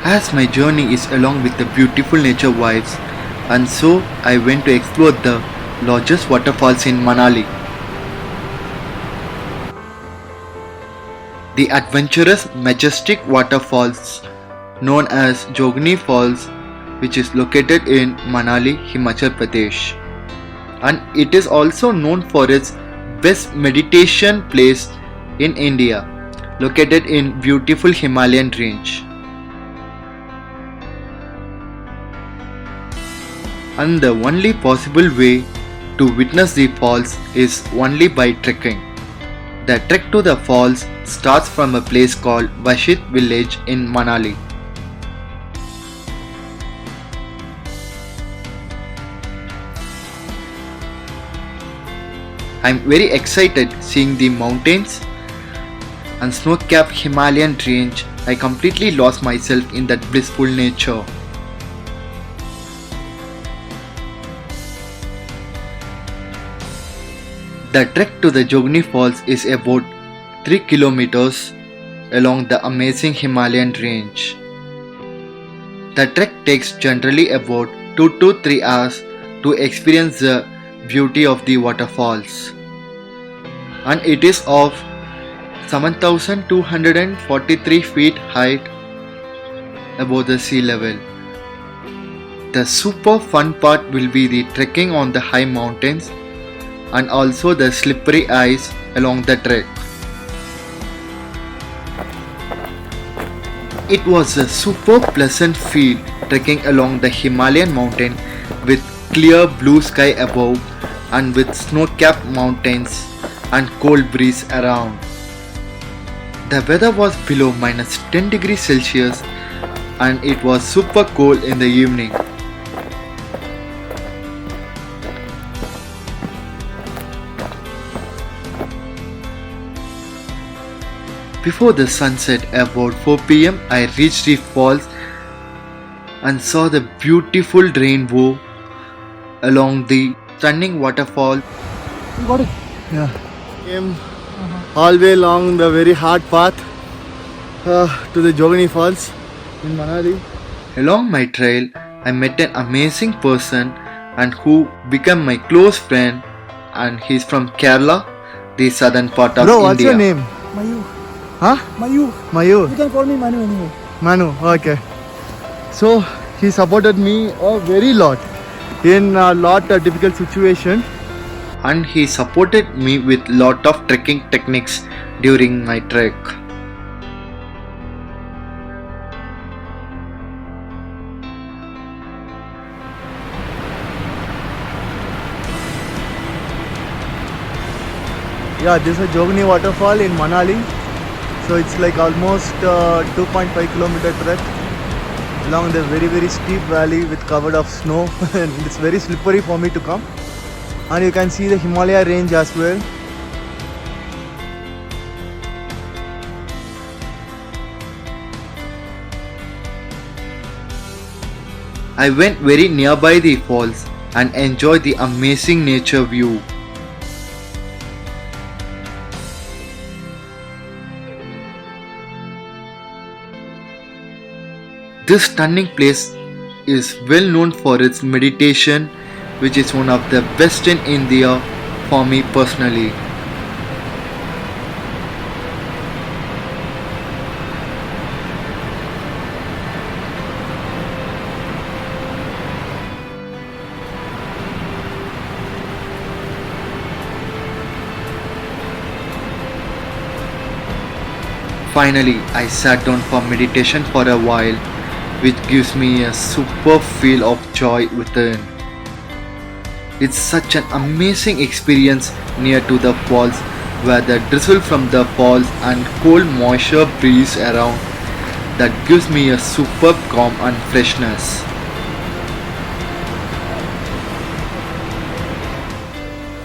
As my journey is along with the beautiful nature vibes, and so I went to explore the largest waterfalls in Manali. The adventurous, majestic waterfalls known as Jogni Falls, which is located in Manali, Himachal Pradesh. And it is also known for its best meditation place in India, located in beautiful Himalayan range. And the only possible way to witness the falls is only by trekking. The trek to the falls starts from a place called Vashit village in Manali. I'm very excited seeing the mountains and snow-capped Himalayan range. I completely lost myself in that blissful nature. The trek to the Jogni Falls is about 3 kilometers along the amazing Himalayan range. The trek takes generally about 2 to 3 hours to experience the beauty of the waterfalls, and it is of 7,243 feet height above the sea level. The super fun part will be the trekking on the high mountains and also the slippery ice along the trek. It was a super pleasant feel trekking along the Himalayan mountain with clear blue sky above and with snow-capped mountains and cold breeze around. The weather was below minus 10 degrees Celsius and it was super cold in the evening. Before the sunset about 4 pm, I reached the falls and saw the beautiful rainbow along the stunning waterfall. Got it. Yeah. Came all the way along the very hard path to the Jogani Falls in Manali. Along my trail, I met an amazing person and who became my close friend, and he's from Kerala, the southern part of Bro, what's India. your name? Mayu. Huh? Mayu. Mayur. You can call me Manu anyway. Manu. Okay. So he supported me a very lot in a lot of difficult situation. And he supported me with lot of trekking techniques during my trek. Yeah, this is a Jogni waterfall in Manali. So it's like almost 2.5 kilometer trek along the very steep valley with covered of snow and it's very slippery for me to come. And you can see the Himalaya range as well. I went very nearby the falls and enjoyed the amazing nature view. This stunning place is well known for its meditation, which is one of the best in India for me personally. Finally, I sat down for meditation for a while, which gives me a super feel of joy within. It's such an amazing experience near to the falls where the drizzle from the falls and cold moisture breeze around that gives me a superb calm and freshness.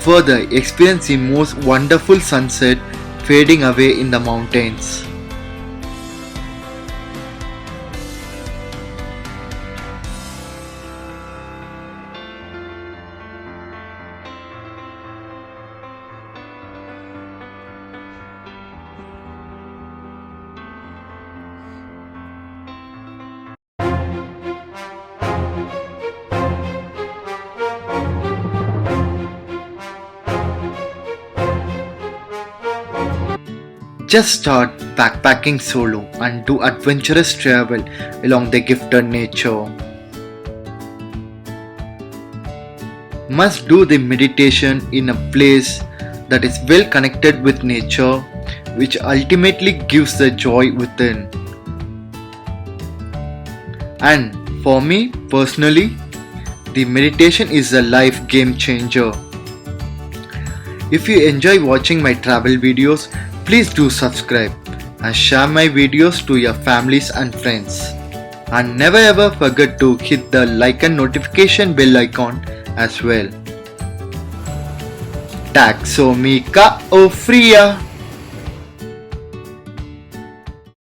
Further, experience the most wonderful sunset fading away in the mountains. Just start backpacking solo and do adventurous travel along the gifted nature. Must do the meditation in a place that is well connected with nature, which ultimately gives the joy within. And for me personally, the meditation is a life game changer. If you enjoy watching my travel videos, please do subscribe and share my videos to your families and friends. And never ever forget to hit the like and notification bell icon as well. Taxomica Ofria.